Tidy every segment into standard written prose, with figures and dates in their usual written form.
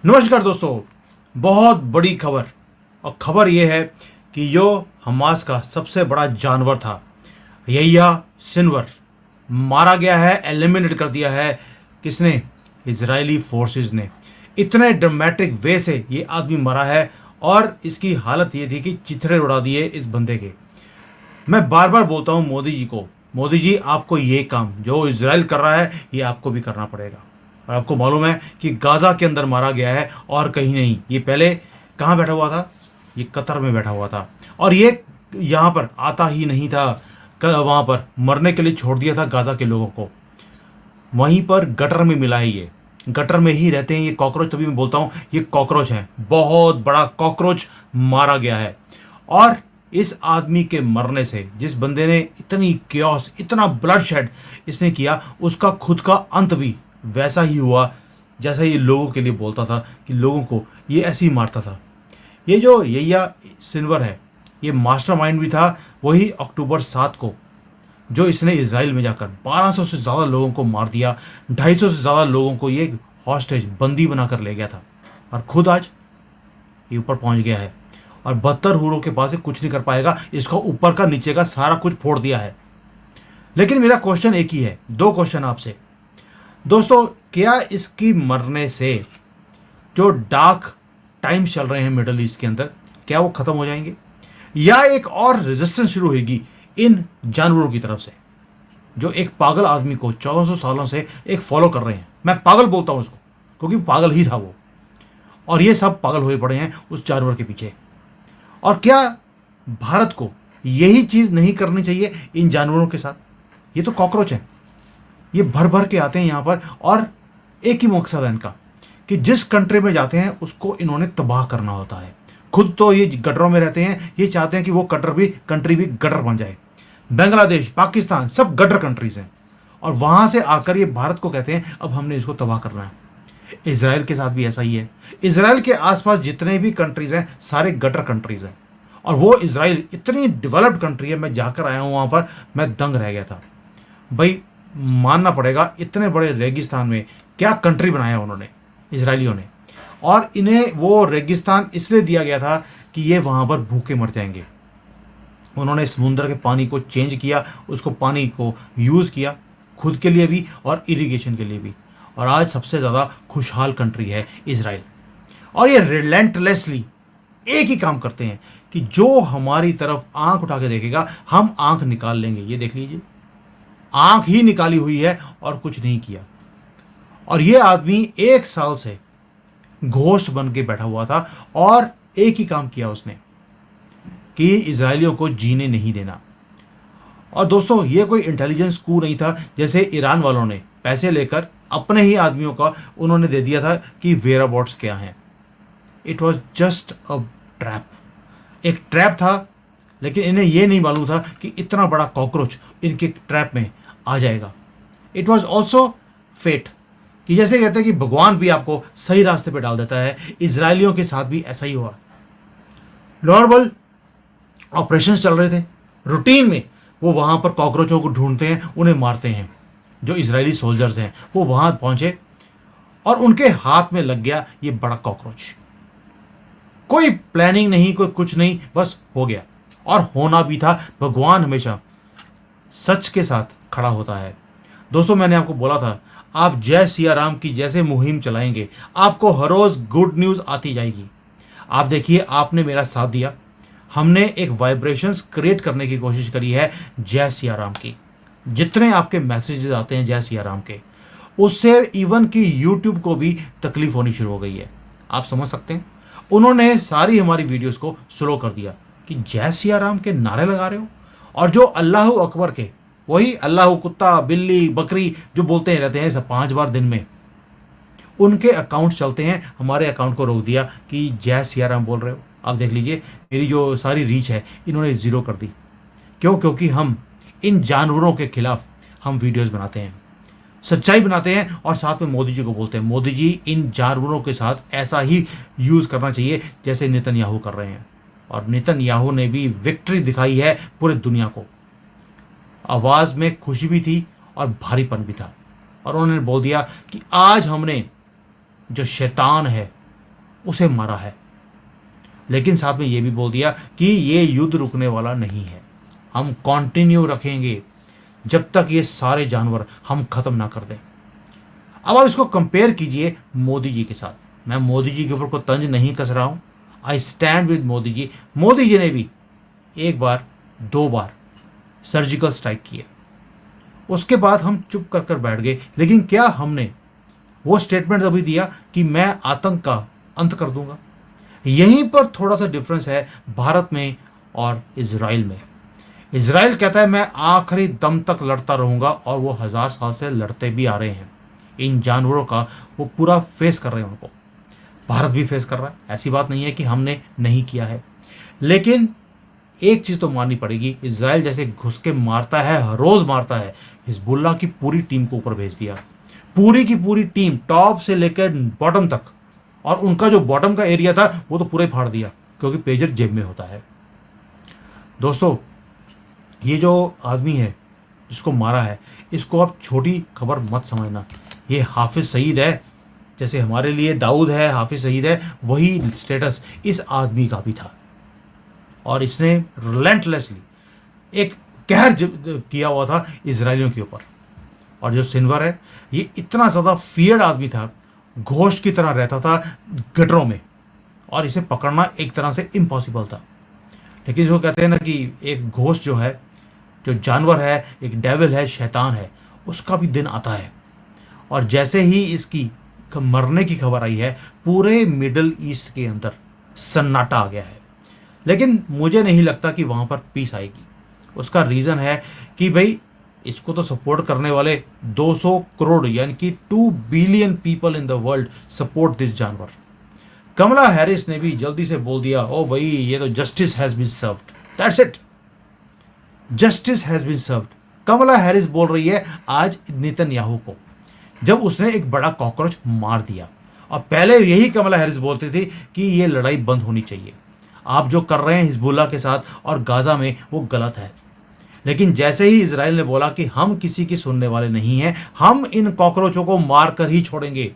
नमस्कार दोस्तों। बहुत बड़ी खबर। और खबर यह है कि जो हमास का सबसे बड़ा जानवर था, यहिया सिनवर, मारा गया है, एलिमिनेट कर दिया है। किसने? इजरायली फोर्सेस ने। इतने ड्रामेटिक वे से ये आदमी मरा है और इसकी हालत ये थी कि चिथड़े उड़ा दिए इस बंदे के। मैं बार बार बोलता हूँ मोदी जी को, मोदी जी आपको ये काम जो इसराइल कर रहा है ये आपको भी करना पड़ेगा। और आपको मालूम है कि गाजा के अंदर मारा गया है और कहीं नहीं। ये पहले कहाँ बैठा हुआ था? ये कतर में बैठा हुआ था। और ये यहाँ पर आता ही नहीं था। वहाँ पर मरने के लिए छोड़ दिया था गाजा के लोगों को। वहीं पर गटर में मिला है। ये गटर में ही रहते हैं ये कॉकरोच। तभी मैं बोलता हूँ ये कॉकरोच है, बहुत बड़ा कॉकरोच मारा गया है। और इस आदमी के मरने से, जिस बंदे ने इतनी क्योस, इतना ब्लडशेड इसने किया, उसका खुद का अंत भी वैसा ही हुआ जैसा ये लोगों के लिए बोलता था कि लोगों को ये ऐसे ही मारता था। ये जो यहिया सिनवर है, ये मास्टरमाइंड भी था वही अक्टूबर 7 को, जो इसने इसराइल में जाकर 1200 से ज़्यादा लोगों को मार दिया। 250 से ज़्यादा लोगों को ये हॉस्टेज, बंदी बनाकर ले गया था। और खुद आज ये ऊपर पहुंच गया है और 72 हूरों के पास से कुछ नहीं कर पाएगा। इसको ऊपर का नीचे का सारा कुछ फोड़ दिया है। लेकिन मेरा क्वेश्चन एक ही है, दो क्वेश्चन आपसे दोस्तों। क्या इसकी मरने से जो डार्क टाइम्स चल रहे हैं मिडल ईस्ट के अंदर, क्या वो खत्म हो जाएंगे, या एक और रेजिस्टेंस शुरू होगी इन जानवरों की तरफ से, जो एक पागल आदमी को 1400 सालों से एक फॉलो कर रहे हैं? मैं पागल बोलता हूं उसको क्योंकि पागल ही था वो। और ये सब पागल हुए पड़े हैं उस जानवर के पीछे। और क्या भारत को यही चीज नहीं करनी चाहिए इन जानवरों के साथ? ये तो कॉकरोच हैं, ये भर भर के आते हैं यहां पर और एक ही मकसद है इनका कि जिस कंट्री में जाते हैं उसको इन्होंने तबाह करना होता है। खुद तो ये गटरों में रहते हैं, ये चाहते हैं कि वो कंट्री भी गटर बन जाए। बांग्लादेश, पाकिस्तान सब गटर कंट्रीज हैं और वहां से आकर ये भारत को कहते हैं अब हमने इसको तबाह करना है। इसराइल के साथ भी ऐसा ही है। इसराइल के आसपास जितने भी कंट्रीज हैं सारे गटर कंट्रीज हैं। और वो इसराइल इतनी डेवलप्ड कंट्री है, मैं जाकर आया हूं वहां पर, मैं दंग रह गया था भाई। मानना पड़ेगा, इतने बड़े रेगिस्तान में क्या कंट्री बनाया उन्होंने, इसराइलियों ने। और इन्हें वो रेगिस्तान इसलिए दिया गया था कि ये वहां पर भूखे मर जाएंगे। उन्होंने समुद्र के पानी को चेंज किया, उसको पानी को यूज़ किया खुद के लिए भी और इरिगेशन के लिए भी। और आज सबसे ज़्यादा खुशहाल कंट्री है इसराइल। और ये रिलेंटलेसली एक ही काम करते हैं कि जो हमारी तरफ आंख उठा के देखेगा हम आंख निकाल लेंगे। ये देख लीजिए, आंख ही निकाली हुई है और कुछ नहीं किया। और ये आदमी 1 साल से घोस्ट बन के बैठा हुआ था और एक ही काम किया उसने कि इजरायलियों को जीने नहीं देना। और दोस्तों ये कोई इंटेलिजेंस कू नहीं था जैसे ईरान वालों ने पैसे लेकर अपने ही आदमियों का उन्होंने दे दिया था कि वेराबॉट्स क्या हैं। It was just a trap, एक ट्रैप था। लेकिन इन्हें यह नहीं मालूम था कि इतना बड़ा कॉकरोच इनके ट्रैप में आ जाएगा। इट वॉज ऑल्सो फेट, कि जैसे कहते हैं कि भगवान भी आपको सही रास्ते पे डाल देता है, इसराइलियों के साथ भी ऐसा ही हुआ। नॉर्मल ऑपरेशन चल रहे थे, रूटीन में वो वहां पर कॉकरोचों को ढूंढते हैं, उन्हें मारते हैं। जो इजरायली सोल्जर्स हैं वो वहां पहुंचे और उनके हाथ में लग गया ये बड़ा कॉकरोच। कोई प्लानिंग नहीं, कोई कुछ नहीं, बस हो गया। और होना भी था। भगवान हमेशा सच के साथ खड़ा होता है। दोस्तों मैंने आपको बोला था, आप जय सिया राम की जैसे मुहिम चलाएंगे आपको हर रोज गुड न्यूज आती जाएगी। आप देखिए, आपने मेरा साथ दिया, हमने एक वाइब्रेशंस क्रिएट करने की कोशिश करी है जय सिया राम की। जितने आपके मैसेजेस आते हैं जय सिया राम के, उससे इवन की यूट्यूब को भी तकलीफ होनी शुरू हो गई है। आप समझ सकते हैं, उन्होंने सारी हमारी वीडियोस को स्लो कर दिया कि जय सिया राम के नारे लगा रहे हो। और जो अल्लाह अकबर के, वही अल्लाह कुत्ता बिल्ली बकरी जो बोलते रहते हैं सब 5 बार दिन में, उनके अकाउंट चलते हैं, हमारे अकाउंट को रोक दिया कि जय सिया राम बोल रहे हो। आप देख लीजिए मेरी जो सारी रीच है इन्होंने 0 कर दी। क्यों? क्योंकि हम इन जानवरों के खिलाफ हम वीडियोस बनाते हैं, सच्चाई बनाते हैं और साथ में मोदी जी को बोलते हैं, मोदी जी इन जानवरों के साथ ऐसा ही यूज़ करना चाहिए जैसे नेतन्याहू कर रहे हैं। और नेतन्याहू ने भी विक्ट्री दिखाई है पूरे दुनिया को। आवाज़ में खुशी भी थी और भारीपन भी था। और उन्होंने बोल दिया कि आज हमने जो शैतान है उसे मारा है, लेकिन साथ में ये भी बोल दिया कि ये युद्ध रुकने वाला नहीं है, हम कंटिन्यू रखेंगे जब तक ये सारे जानवर हम खत्म ना कर दें। अब आप इसको कंपेयर कीजिए मोदी जी के साथ। मैं मोदी जी के ऊपर कोई तंज नहीं कस रहा हूं, I stand with Modi ji. Modi ji ने भी एक बार 2 बार सर्जिकल स्ट्राइक किया, उसके बाद हम चुप कर कर बैठ गए। लेकिन क्या हमने वो स्टेटमेंट अभी दिया कि मैं आतंक का अंत कर दूंगा? यहीं पर थोड़ा सा डिफरेंस है भारत में और इजराइल में। इजराइल कहता है मैं आखिरी दम तक लड़ता रहूंगा, और वो 1000 साल से लड़ते भी आ रहे हैं। इन जानवरों का वो पूरा फेस कर रहे हैं उनको। भारत भी फेस कर रहा है, ऐसी बात नहीं है कि हमने नहीं किया है। लेकिन एक चीज़ तो माननी पड़ेगी, इजराइल जैसे घुस के मारता है, हर रोज़ मारता है, हिजबुल्लाह की पूरी टीम को ऊपर भेज दिया, पूरी की पूरी टीम टॉप से लेकर बॉटम तक। और उनका जो बॉटम का एरिया था वो तो पूरा ही फाड़ दिया, क्योंकि पेजर जेब में होता है। दोस्तों, ये जो आदमी है जिसको मारा है, इसको आप छोटी खबर मत समझना। ये हाफिज सईद है, जैसे हमारे लिए दाऊद है, हाफिज सईद है, वही स्टेटस इस आदमी का भी था। और इसने रिलेंटलेसली एक कहर किया हुआ था इजरायलियों के ऊपर। और जो सिनवर है, ये इतना ज़्यादा फियर्ड आदमी था, घोस्ट की तरह रहता था गटरों में, और इसे पकड़ना एक तरह से इम्पॉसिबल था। लेकिन जो कहते हैं ना कि एक घोस्ट जो है, जो जानवर है, एक डेविल है, शैतान है, उसका भी दिन आता है। और जैसे ही इसकी मरने की खबर आई है, पूरे मिडल ईस्ट के अंदर सन्नाटा आ गया है। लेकिन मुझे नहीं लगता कि वहाँ पर पीस आएगी। उसका रीज़न है कि भाई इसको तो सपोर्ट करने वाले 200 करोड़ यानी कि 2 billion people in the world support this जानवर। कमला हैरिस ने भी जल्दी से बोल दिया, ओ भाई ये तो justice has been served, that's it, justice has been served. Kamala Harris बोल रही है आज नेतन्याहू को, जब उसने एक बड़ा कॉकरोच मार दिया। और पहले यही कमला हैरिस बोलती थी कि ये लड़ाई बंद होनी चाहिए, आप जो कर रहे हैं हिजबुल्लाह के साथ और गाजा में वो गलत है। लेकिन जैसे ही इजराइल ने बोला कि हम किसी की सुनने वाले नहीं हैं, हम इन कॉकरोचों को मार कर ही छोड़ेंगे,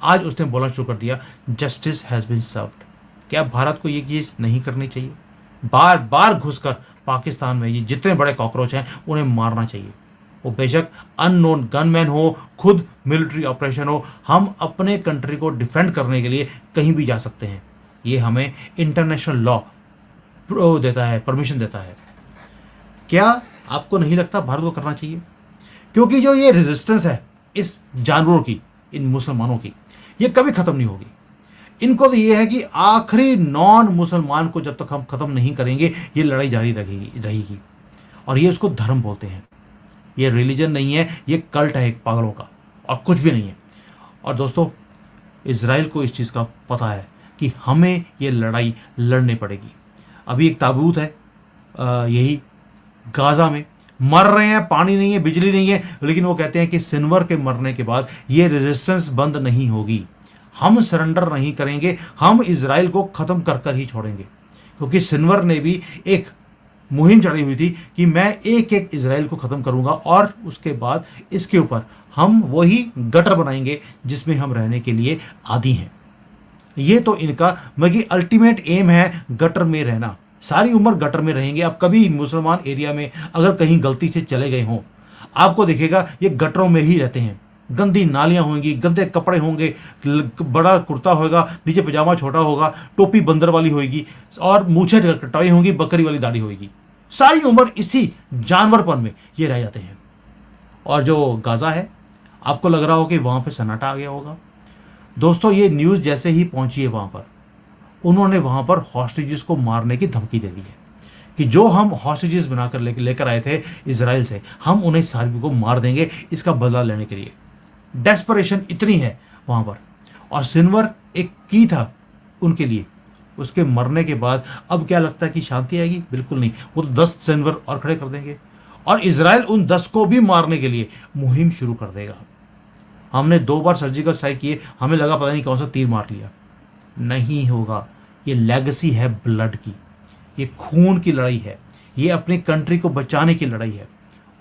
आज उसने बोलना शुरू कर दिया जस्टिस हैज बीन सर्व्ड। क्या भारत को ये चीज़ नहीं करनी चाहिए? बार बार घुसकर पाकिस्तान में ये जितने बड़े कॉकरोच हैं उन्हें मारना चाहिए। वो बेशक अननोन गनमैन हो, खुद मिलिट्री ऑपरेशन हो, हम अपने कंट्री को डिफेंड करने के लिए कहीं भी जा सकते हैं। ये हमें इंटरनेशनल लॉ देता है, परमिशन देता है। क्या आपको नहीं लगता भारत को करना चाहिए? क्योंकि जो ये रेजिस्टेंस है इस जानवरों की, इन मुसलमानों की, ये कभी ख़त्म नहीं होगी। इनको तो ये है कि आखिरी नॉन मुसलमान को जब तक हम ख़त्म नहीं करेंगे ये लड़ाई जारी रहेगी। और ये उसको धर्म बोलते हैं। ये रिलीजन नहीं है, ये कल्ट है एक पागलों का, और कुछ भी नहीं है। और दोस्तों, इजराइल को इस चीज़ का पता है कि हमें ये लड़ाई लड़नी पड़ेगी। अभी एक ताबूत है यही गाज़ा में, मर रहे हैं, पानी नहीं है, बिजली नहीं है, लेकिन वो कहते हैं कि सिनवर के मरने के बाद ये रेजिस्टेंस बंद नहीं होगी, हम सरेंडर नहीं करेंगे, हम इजराइल को ख़त्म कर कर ही छोड़ेंगे। क्योंकि सिनवर ने भी एक मुहिम चढ़ी हुई थी कि मैं एक एक इजराइल को ख़त्म करूंगा, और उसके बाद इसके ऊपर हम वही गटर बनाएंगे जिसमें हम रहने के लिए आदी हैं। ये तो इनका मगी अल्टीमेट एम है, गटर में रहना, सारी उम्र गटर में रहेंगे। अब कभी मुसलमान एरिया में अगर कहीं गलती से चले गए हों, आपको दिखेगा ये गटरों में ही रहते हैं। गंदी नालियाँ होंगी, गंदे कपड़े होंगे, बड़ा कुर्ता होगा, नीचे पजामा छोटा होगा, टोपी बंदर वाली होगी, और मूछें कटाई होंगी, बकरी वाली दाढ़ी होगी। सारी उम्र इसी जानवरपन में ये रह जाते हैं। और जो गाज़ा है, आपको लग रहा हो कि वहाँ पे सन्नाटा आ गया होगा। दोस्तों, ये न्यूज़ जैसे ही पहुँची है वहाँ पर, उन्होंने वहाँ पर हॉस्टेजेस को मारने की धमकी दे दी है कि जो हम हॉस्टेजेस बनाकर लेकर आए थे इजराइल से, हम उन्हें सारे को मार देंगे इसका बदला लेने के लिए। डेस्परेशन इतनी है वहाँ पर। और सिनवर एक की था उनके लिए। उसके मरने के बाद अब क्या लगता है कि शांति आएगी? बिल्कुल नहीं। वो तो 10 सिनवर और खड़े कर देंगे, और इजराइल उन 10 को भी मारने के लिए मुहिम शुरू कर देगा। हमने 2 बार सर्जिकल स्ट्राइक किए, हमें लगा पता नहीं कौन सा तीर मार लिया। नहीं होगा। ये लेगेसी है ब्लड की, ये खून की लड़ाई है, ये अपनी कंट्री को बचाने की लड़ाई है।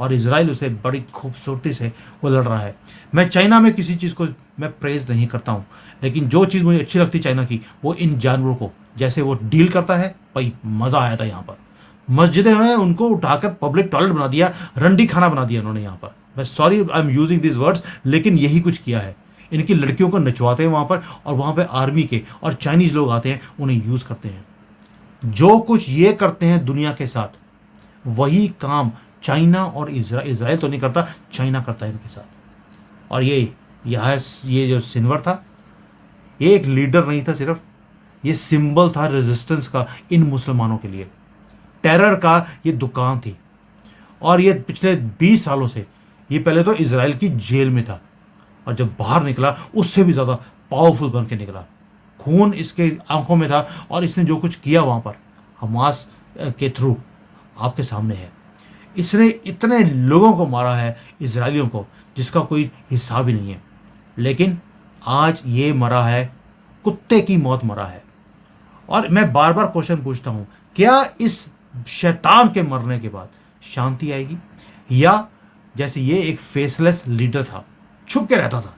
और इजराइल उसे बड़ी खूबसूरती से वो लड़ रहा है। मैं चाइना में किसी चीज़ को मैं प्रेज नहीं करता हूँ, लेकिन जो चीज़ मुझे अच्छी लगती चाइना की वो इन जानवरों को जैसे वो डील करता है, भाई मज़ा आया था। यहाँ पर मस्जिदें हैं, उनको उठाकर पब्लिक टॉयलेट बना दिया, रंडी खाना बना दिया उन्होंने यहाँ पर। मैं sorry I am using this words, लेकिन यही कुछ किया है। इनकी लड़कियों को नचवाते हैं वहाँ पर, और वहाँ पर आर्मी के और चाइनीज़ लोग आते हैं, उन्हें यूज़ करते हैं। जो कुछ ये करते हैं दुनिया के साथ, वही काम चाइना और इजराइल तो नहीं करता, चाइना करता है इनके साथ। और ये जो सिनवर था, ये एक लीडर नहीं था सिर्फ, ये सिंबल था रेजिस्टेंस का इन मुसलमानों के लिए। टेरर का ये दुकान थी, और ये पिछले 20 सालों से ये पहले तो इजराइल की जेल में था, और जब बाहर निकला उससे भी ज़्यादा पावरफुल बन के निकला। खून इसके आंखों में था, और इसने जो कुछ किया वहाँ पर हमास के थ्रू आपके सामने है। इसने इतने लोगों को मारा है, इजरायलियों को, जिसका कोई हिसाब ही नहीं है। लेकिन आज ये मरा है, कुत्ते की मौत मरा है। और मैं बार बार क्वेश्चन पूछता हूँ, क्या इस शैतान के मरने के बाद शांति आएगी? या जैसे ये एक फेसलेस लीडर था, छुप के रहता था,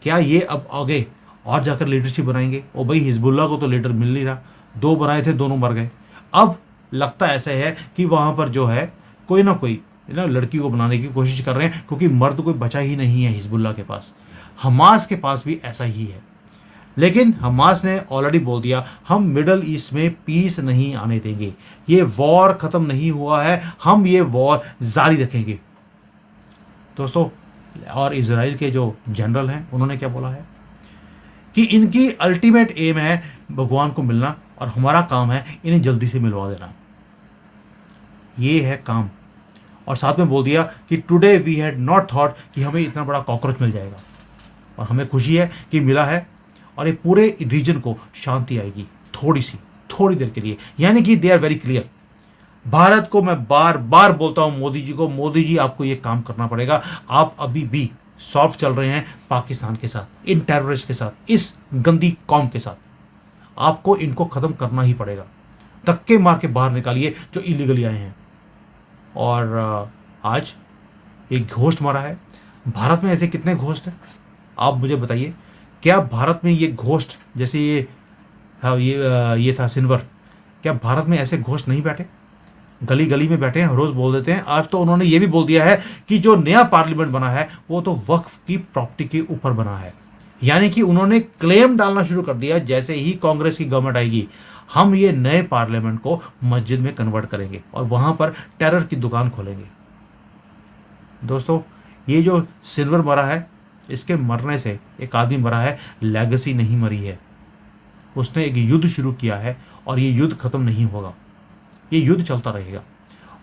क्या ये अब आगे और जाकर लीडरशिप बनाएंगे? ओ भाई, हिजबुल्लाह को तो लीडर मिल नहीं रहा, 2 बनाए थे, दोनों मर गए। अब लगता ऐसा है कि वहाँ पर जो है कोई ना कोई लड़की को बनाने की कोशिश कर रहे हैं, क्योंकि मर्द कोई बचा ही नहीं है हिजबुल्लाह के पास। हमास के पास भी ऐसा ही है। लेकिन हमास ने ऑलरेडी बोल दिया, हम मिडल ईस्ट में पीस नहीं आने देंगे, ये वॉर खत्म नहीं हुआ है, हम ये वॉर जारी रखेंगे। दोस्तों, और इजराइल के जो जनरल हैं उन्होंने क्या बोला है कि इनकी अल्टीमेट एम है भगवान को मिलना, और हमारा काम है इन्हें जल्दी से मिलवा देना। ये है काम। और साथ में बोल दिया कि today we had not thought कि हमें इतना बड़ा कॉकरोच मिल जाएगा, और हमें खुशी है कि मिला है, और ये पूरे रीजन को शांति आएगी थोड़ी देर के लिए। यानी कि they are very clear. Bharat को मैं बार बार बोलता हूं, मोदी जी को, मोदी जी आपको ये काम करना पड़ेगा। आप अभी भी सॉफ्ट चल रहे हैं पाकिस्तान के साथ, इन टेररिस्ट के साथ, इस गंदी कौम के साथ। आपको इनको खत्म करना ही पड़ेगा। धक्के मार के बाहर निकालिए जो इलीगली आए हैं। और आज एक घोस्ट मरा है। भारत में ऐसे कितने घोस्ट हैं आप मुझे बताइए? क्या भारत में ये घोस्ट, जैसे ये था सिनवर, क्या भारत में ऐसे घोस्ट नहीं बैठे? गली गली में बैठे हैं, रोज बोल देते हैं। आज तो उन्होंने ये भी बोल दिया है कि जो नया पार्लियामेंट बना है वो तो वक्फ की प्रॉपर्टी के ऊपर बना है। यानी कि उन्होंने क्लेम डालना शुरू कर दिया, जैसे ही कांग्रेस की गवर्नमेंट आएगी, हम ये नए पार्लियामेंट को मस्जिद में कन्वर्ट करेंगे और वहां पर टेरर की दुकान खोलेंगे। दोस्तों, ये जो सिल्वर मरा है, इसके मरने से एक आदमी मरा है, लेगेसी नहीं मरी है। उसने एक युद्ध शुरू किया है, और ये युद्ध खत्म नहीं होगा, ये युद्ध चलता रहेगा।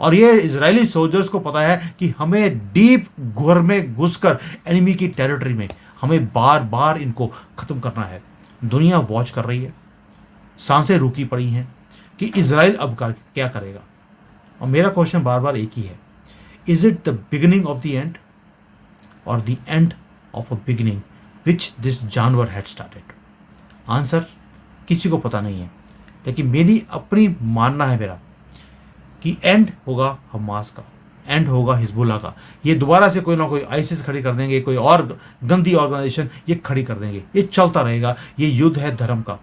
और ये इजरायली सोल्जर्स को पता है कि हमें डीप घुर में घुसकर एनिमी की टेरिटरी में हमें बार बार इनको खत्म करना है। दुनिया वॉच कर रही है, सांसें रुकी पड़ी हैं कि इजराइल अब क्या करेगा। और मेरा क्वेश्चन बार बार एक ही है, is it the beginning of the end और the end of a beginning which this जानवर हैड स्टार्टेड? आंसर किसी को पता नहीं है, लेकिन मेरी अपनी मानना है मेरा कि एंड होगा हमास का, एंड होगा हिजबुल्लाह का। ये दोबारा से कोई ना कोई आईसिस खड़ी कर देंगे, कोई और गंदी ऑर्गेनाइजेशन ये खड़ी कर देंगे। ये चलता रहेगा। ये युद्ध है धर्म का,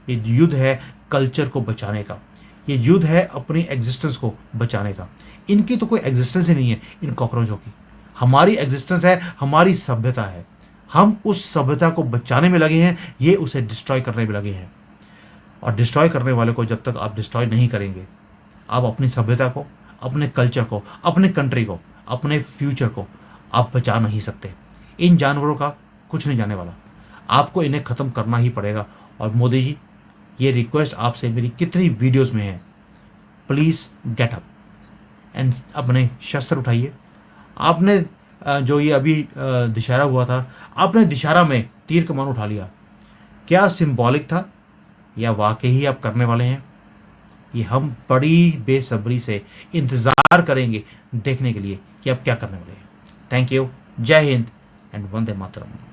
ये युद्ध है कल्चर को बचाने का, ये युद्ध है अपनी एग्जिस्टेंस को बचाने का। इनकी तो कोई एग्जिस्टेंस ही नहीं है इन कॉकरोचों की। हमारी एग्जिस्टेंस है, हमारी सभ्यता है। हम उस सभ्यता को बचाने में लगे हैं, ये उसे डिस्ट्रॉय करने में लगे हैं। और डिस्ट्रॉय करने वाले को जब तक आप डिस्ट्रॉय नहीं करेंगे, आप अपनी सभ्यता को, अपने कल्चर को, अपने कंट्री को, अपने फ्यूचर को आप बचा नहीं सकते। इन जानवरों का कुछ नहीं जाने वाला, आपको इन्हें ख़त्म करना ही पड़ेगा। और मोदी जी, ये रिक्वेस्ट आपसे मेरी कितनी वीडियोस में है, प्लीज़ गेट अप एंड अपने शस्त्र उठाइए। आपने जो ये अभी दशहरा हुआ था, आपने दशहरा में तीर कमान उठा लिया, क्या सिंबॉलिक था या वाकई ही आप करने वाले हैं? ये हम बड़ी बेसब्री से इंतज़ार करेंगे देखने के लिए कि आप क्या करने वाले हैं। Thank you. जय हिंद एंड वंदे मातरम।